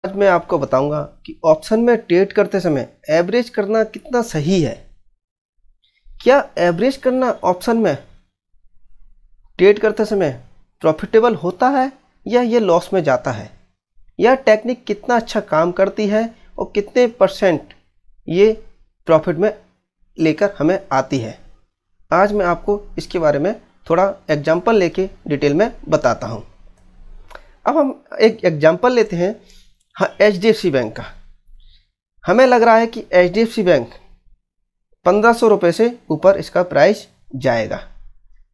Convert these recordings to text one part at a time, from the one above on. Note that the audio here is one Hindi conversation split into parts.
आज मैं आपको बताऊंगा कि ऑप्शन में ट्रेड करते समय एवरेज करना कितना सही है। क्या एवरेज करना ऑप्शन में ट्रेड करते समय प्रॉफिटेबल होता है या ये लॉस में जाता है? यह टेक्निक कितना अच्छा काम करती है और कितने परसेंट ये प्रॉफिट में लेकर हमें आती है? आज मैं आपको इसके बारे में थोड़ा एग्जांपल लेके डिटेल में बताता हूँ। अब हम एक एग्जांपल लेते हैं HDFC बैंक का। हमें लग रहा है कि HDFC बैंक 1500 रुपये से ऊपर इसका प्राइस जाएगा,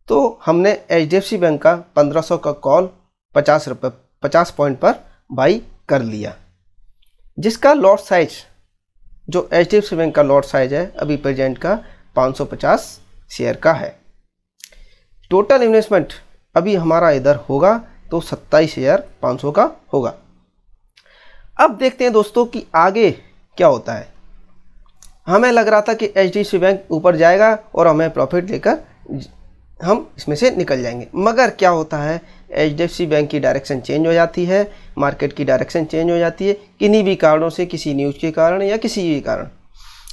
तो हमने HDFC बैंक का 1500 का कॉल 50 पॉइंट पर बाई कर लिया, जिसका लॉट साइज जो HDFC बैंक का लॉट साइज है अभी प्रेजेंट का 550 शेयर का है। टोटल इन्वेस्टमेंट अभी हमारा इधर होगा तो 27,500 का होगा। अब देखते हैं दोस्तों कि आगे क्या होता है। हमें लग रहा था कि HDFC बैंक ऊपर जाएगा और हमें प्रॉफिट लेकर हम इसमें से निकल जाएंगे, मगर क्या होता है HDFC बैंक की डायरेक्शन चेंज हो जाती है, मार्केट की डायरेक्शन चेंज हो जाती है किन्हीं भी कारणों से, किसी न्यूज़ के कारण या किसी भी कारण,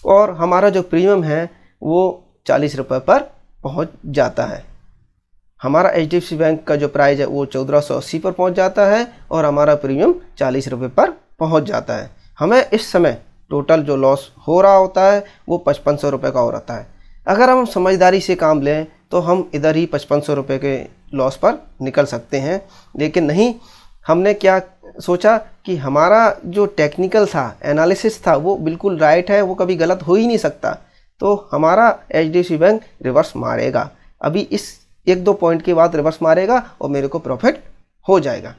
और हमारा जो प्रीमियम है वो 40 रुपये पर पहुंच जाता है। हमारा HDFC बैंक का जो प्राइस है वो 1480 पर पहुंच जाता है और हमारा प्रीमियम 40 रुपये पर पहुंच जाता है। हमें इस समय टोटल जो लॉस हो रहा होता है वो 5500 रुपये का हो रहता है। अगर हम समझदारी से काम लें तो हम इधर ही 5500 रुपये के लॉस पर निकल सकते हैं, लेकिन नहीं, हमने क्या सोचा कि हमारा जो टेक्निकल था, एनालिसिस था, वो बिल्कुल राइट है, वो कभी गलत हो ही नहीं सकता। तो हमारा HDFC बैंक रिवर्स मारेगा, अभी इस 1-2 पॉइंट के बाद रिवर्स मारेगा और मेरे को प्रॉफिट हो जाएगा।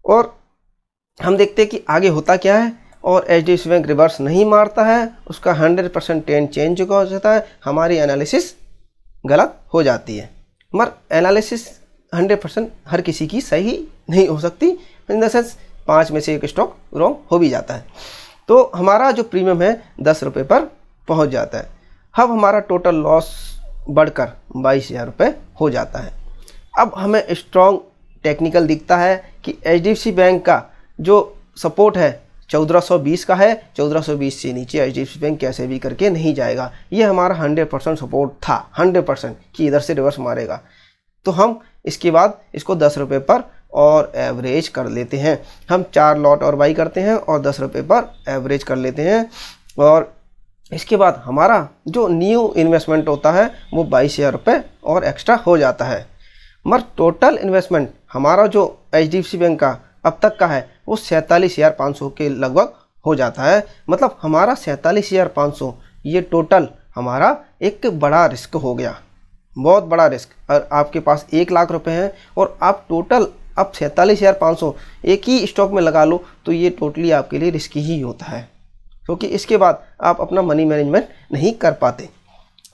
और हम देखते हैं कि आगे होता क्या है, और HDFC बैंक रिवर्स नहीं मारता है, उसका 100% ट्रेंड चेंज हो जाता है, हमारी एनालिसिस गलत हो जाती है। मगर एनालिसिस 100% हर किसी की सही नहीं हो सकती, इन द सेंस 5 में से 1 स्टॉक रॉन्ग हो भी जाता है। तो हमारा जो प्रीमियम है 10 रुपये पर पहुंच जाता है। अब हमारा टोटल लॉस बढ़कर 22,000 रुपये हो जाता है। अब हमें स्ट्रॉन्ग टेक्निकल दिखता है कि HDFC बैंक का जो सपोर्ट है 1420 का है, 1420 से नीचे HDFC बैंक कैसे भी करके नहीं जाएगा। ये हमारा 100% सपोर्ट था, 100% कि इधर से रिवर्स मारेगा। तो हम इसके बाद इसको 10 रुपये पर और एवरेज कर लेते हैं। हम 4 लॉट और बाई करते हैं और 10 रुपये पर एवरेज कर लेते हैं, और इसके बाद हमारा जो न्यू इन्वेस्टमेंट होता है वो 22,000 रुपये और एक्स्ट्रा हो जाता है। मगर टोटल इन्वेस्टमेंट हमारा जो HDFC बैंक का अब तक का है वो 47,500 के लगभग हो जाता है। मतलब हमारा 47,500 ये टोटल हमारा एक बड़ा रिस्क हो गया, बहुत बड़ा रिस्क। और आपके पास 1 लाख रुपए हैं और आप टोटल अब 47,500 एक ही स्टॉक में लगा लो, तो ये टोटली आपके लिए रिस्की ही होता है, क्योंकि इसके बाद आप अपना मनी मैनेजमेंट नहीं कर पाते।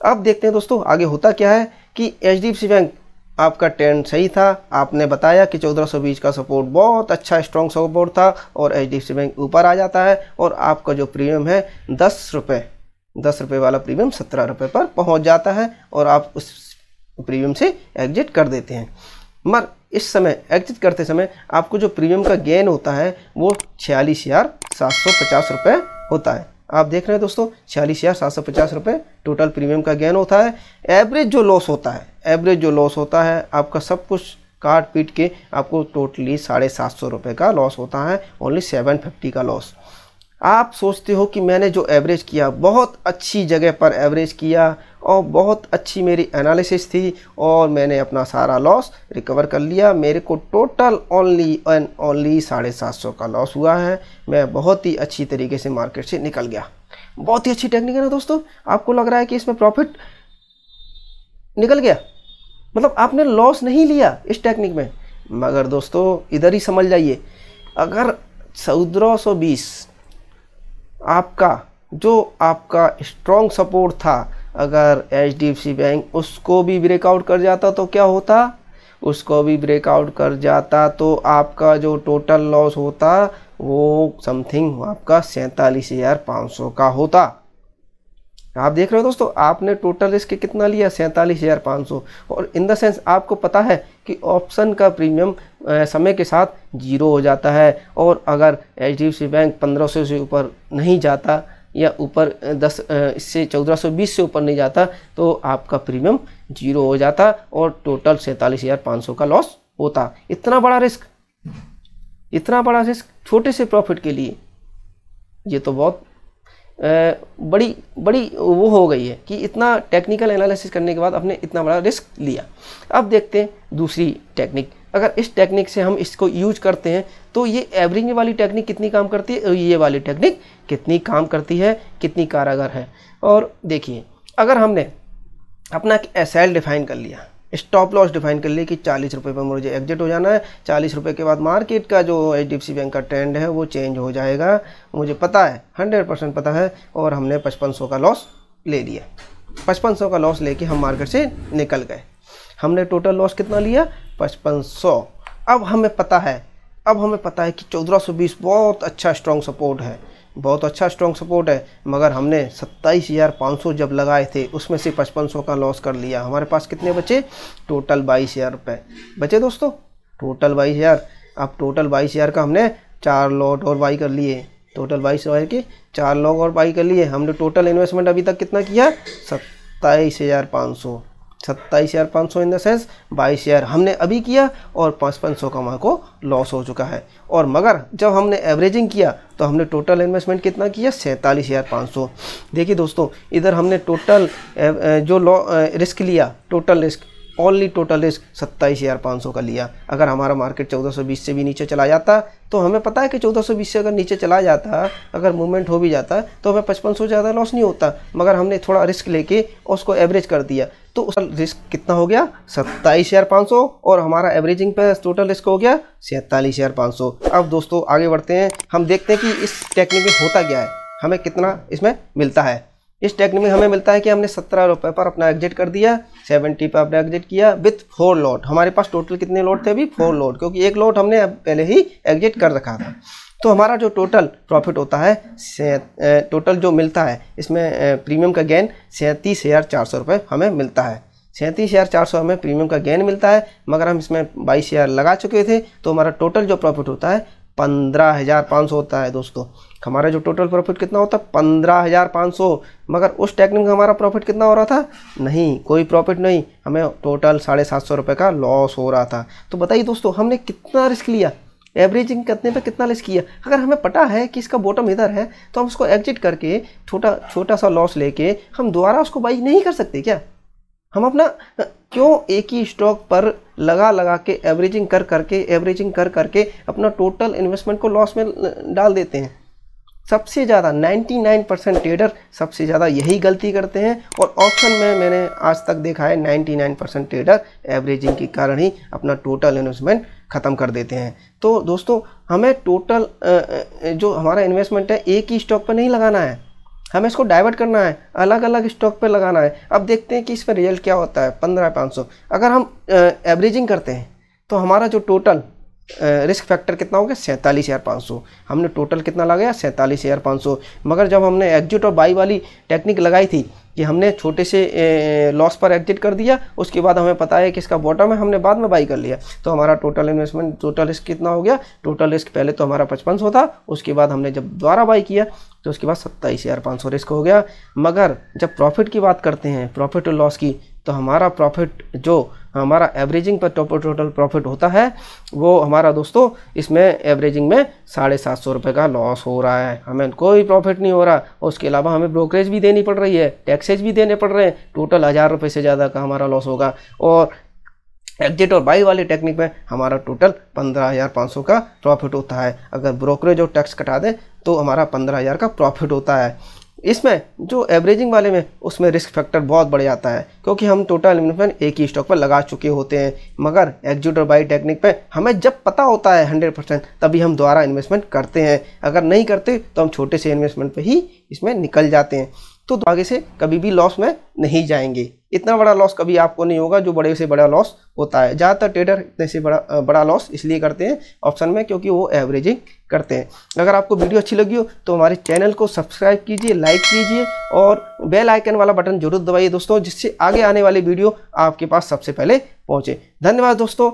अब देखते हैं दोस्तों आगे होता क्या है कि HDFC बैंक आपका ट्रेंड सही था, आपने बताया कि 1420 का सपोर्ट बहुत अच्छा स्ट्रॉन्ग सपोर्ट था और HDFC बैंक ऊपर आ जाता है और आपका जो प्रीमियम है 10 रुपये वाला प्रीमियम 17 रुपये पर पहुंच जाता है और आप उस प्रीमियम से एग्जिट कर देते हैं। मगर इस समय एग्जिट करते समय आपको जो प्रीमियम का गेन होता है वो 46,750 रुपये होता है। आप देख रहे हैं दोस्तों, 46,750 रुपये टोटल प्रीमियम का गेन होता है। एवरेज जो लॉस होता है आपका सब कुछ काट पीट के आपको टोटली 750 रुपये का लॉस होता है, ओनली 750 का लॉस। आप सोचते हो कि मैंने जो एवरेज किया बहुत अच्छी जगह पर एवरेज किया और बहुत अच्छी मेरी एनालिसिस थी और मैंने अपना सारा लॉस रिकवर कर लिया, मेरे को टोटल ओनली 750 का लॉस हुआ है, मैं बहुत ही अच्छी तरीके से मार्केट से निकल गया। बहुत ही अच्छी टेक्निक है ना दोस्तों। आपको लग रहा है कि इसमें प्रॉफिट निकल गया, मतलब आपने लॉस नहीं लिया इस टेक्निक में। मगर दोस्तों इधर ही समझ जाइए, अगर 1420 आपका स्ट्रॉन्ग सपोर्ट था, अगर HDFC बैंक उसको भी ब्रेकआउट कर जाता तो क्या होता, उसको भी ब्रेकआउट कर जाता तो आपका जो टोटल लॉस होता वो समथिंग आपका 47,500 का होता। आप देख रहे हो दोस्तों, आपने टोटल रिस्क कितना लिया, 47,500। और इन द सेंस आपको पता है कि ऑप्शन का प्रीमियम समय के साथ जीरो हो जाता है। और अगर HDFC बैंक 1500 से ऊपर नहीं जाता या ऊपर 10 इससे 1420 से ऊपर नहीं जाता तो आपका प्रीमियम जीरो हो जाता और टोटल 47,500 का लॉस होता। इतना बड़ा रिस्क छोटे से प्रॉफिट के लिए, ये तो बहुत बड़ी वो हो गई है कि इतना टेक्निकल एनालिसिस करने के बाद आपने इतना बड़ा रिस्क लिया। अब देखते हैं दूसरी टेक्निक। अगर इस टेक्निक से हम इसको यूज करते हैं तो ये एवरेज वाली टेक्निक कितनी काम करती है और ये वाली टेक्निक कितनी काम करती है, कितनी कारगर है। और देखिए, अगर हमने अपना एसएल डिफाइन कर लिया, स्टॉप लॉस डिफाइन कर लिया कि 40 रुपये पर मुझे एग्जिट हो जाना है, 40 रुपये के बाद मार्केट का जो HDFC बैंक का ट्रेंड है वो चेंज हो जाएगा, मुझे पता है, 100% पता है, और हमने 5500 का लॉस ले लिया। 5500 का लॉस लेके हम मार्केट से निकल गए। हमने टोटल लॉस कितना लिया? 5500। अब हमें पता है कि 1420 बहुत अच्छा स्ट्रॉन्ग सपोर्ट है, मगर हमने 27,500 जब लगाए थे उसमें से 5500 का लॉस कर लिया। हमारे पास कितने बचे? टोटल 22,000 रुपये बचे दोस्तों, टोटल 22,000। अब टोटल 22,000 का हमने 4 लॉट और बाई कर लिए, टोटल 22,000 के 4 लॉट और बाई कर लिए। हमने टोटल इन्वेस्टमेंट अभी तक कितना किया? 27,500 इन द सेंस 22,000 हमने अभी किया और 500 का हमारे को लॉस हो चुका है। और मगर जब हमने एवरेजिंग किया तो हमने टोटल इन्वेस्टमेंट कितना किया? 47,500। देखिए दोस्तों, इधर हमने टोटल जो रिस्क लिया, टोटल रिस्क 27,500 का लिया। अगर हमारा मार्केट 1420 से भी नीचे चला जाता तो हमें पता है कि 1420 से अगर नीचे चला जाता, अगर मूवमेंट हो भी जाता तो हमें 5500 ज़्यादा लॉस नहीं होता, मगर हमने थोड़ा रिस्क लेके उसको एवरेज कर दिया तो उसका रिस्क कितना हो गया? 27,500 और हमारा एवरेजिंग पे टोटल रिस्क हो गया 47,500। अब दोस्तों आगे बढ़ते हैं, हम देखते हैं कि इस टेक्निक में होता क्या है, हमें कितना इसमें मिलता है। इस टेक्निक में हमें मिलता है कि हमने 17 रुपये पर अपना एग्जिट कर दिया, 70 पर अपना एग्जिट किया विथ 4 लॉट। हमारे पास टोटल कितने लॉट थे? अभी 4 लॉट, क्योंकि एक लॉट हमने पहले ही एग्जिट कर रखा था। तो हमारा जो टोटल प्रॉफिट होता है, टोटल जो मिलता है इसमें प्रीमियम का गेन 37,400 रुपये हमें मिलता है। 37,400 हमें प्रीमियम का गेन मिलता है, मगर हम इसमें 22,000 लगा चुके थे तो हमारा टोटल जो प्रॉफिट होता है 15,500 होता है। दोस्तों हमारा जो टोटल प्रॉफिट कितना होता है? 15,500। मगर उस टेक्निक में हमारा प्रॉफिट कितना हो रहा था? नहीं, कोई प्रॉफिट नहीं, हमें टोटल 750 रुपये का लॉस हो रहा था। तो बताइए दोस्तों, हमने कितना रिस्क लिया? एवरेजिंग करने पे कितना रिस्क किया? अगर हमें पता है कि इसका बॉटम इधर है तो हम उसको एग्जिट करके छोटा सा लॉस लेके हम दोबारा उसको बाई नहीं कर सकते क्या? हम अपना क्यों एक ही स्टॉक पर लगा के एवरेजिंग कर करके अपना टोटल इन्वेस्टमेंट को लॉस में डाल देते हैं? सबसे ज़्यादा 99% ट्रेडर सबसे ज़्यादा यही गलती करते हैं। और ऑप्शन में मैंने आज तक देखा है 99% ट्रेडर एवरेजिंग के कारण ही अपना टोटल इन्वेस्टमेंट ख़त्म कर देते हैं। तो दोस्तों हमें टोटल जो हमारा इन्वेस्टमेंट है एक ही स्टॉक पर नहीं लगाना है, हमें इसको डाइवर्ट करना है, अलग अलग स्टॉक पर लगाना है। अब देखते हैं कि इसमें रिजल्ट क्या होता है। 15,500 अगर हम एवरेजिंग करते हैं तो हमारा जो टोटल रिस्क फैक्टर कितना हो गया? 47,500। हमने टोटल कितना लगाया? 47,500। मगर जब हमने एग्जिट और बाई वाली टेक्निक लगाई थी कि हमने छोटे से लॉस पर एग्जिट कर दिया, उसके बाद हमें पता है कि इसका बॉटम है, हमने बाद में बाई कर लिया, तो हमारा टोटल इन्वेस्टमेंट, टोटल रिस्क कितना हो गया? टोटल रिस्क पहले तो हमारा 5500 था, उसके बाद हमने जब दोबारा बाई किया तो उसके बाद 27,500 रिस्क हो गया। मगर जब प्रॉफिट की बात करते हैं, प्रॉफिट और लॉस की, तो हमारा प्रॉफिट जो हमारा एवरेजिंग पर टोटल प्रॉफिट होता है वो हमारा दोस्तों इसमें एवरेजिंग में 750 रुपये का लॉस हो रहा है, हमें कोई प्रॉफिट नहीं हो रहा। उसके अलावा हमें ब्रोकरेज भी देनी पड़ रही है, टैक्सेज भी देने पड़ रहे हैं, टोटल 1000 रुपये से ज़्यादा का हमारा लॉस होगा। और एग्जिट और बाई वाली टेक्निक में हमारा टोटल 15,500 का प्रॉफिट होता है। अगर ब्रोकरेज और टैक्स कटा दें तो हमारा 15,000 का प्रॉफिट होता है। इसमें जो एवरेजिंग वाले में उसमें रिस्क फैक्टर बहुत बढ़ जाता है, क्योंकि हम टोटल इन्वेस्टमेंट एक ही स्टॉक पर लगा चुके होते हैं। मगर एग्जिट और बाई टेक्निक पे हमें जब पता होता है 100% तभी हम दोबारा इन्वेस्टमेंट करते हैं, अगर नहीं करते तो हम छोटे से इन्वेस्टमेंट पे ही इसमें निकल जाते हैं। तो आगे से कभी भी लॉस में नहीं जाएंगे। इतना बड़ा लॉस कभी आपको नहीं होगा जो बड़े से बड़ा लॉस होता है। ज़्यादातर ट्रेडर इतने से बड़ा लॉस इसलिए करते हैं ऑप्शन में, क्योंकि वो एवरेजिंग करते हैं। अगर आपको वीडियो अच्छी लगी हो तो हमारे चैनल को सब्सक्राइब कीजिए, लाइक कीजिए और बेल आइकन वाला बटन जरूर दबाइए दोस्तों, जिससे आगे आने वाली वीडियो आपके पास सबसे पहले पहुँचे। धन्यवाद दोस्तों।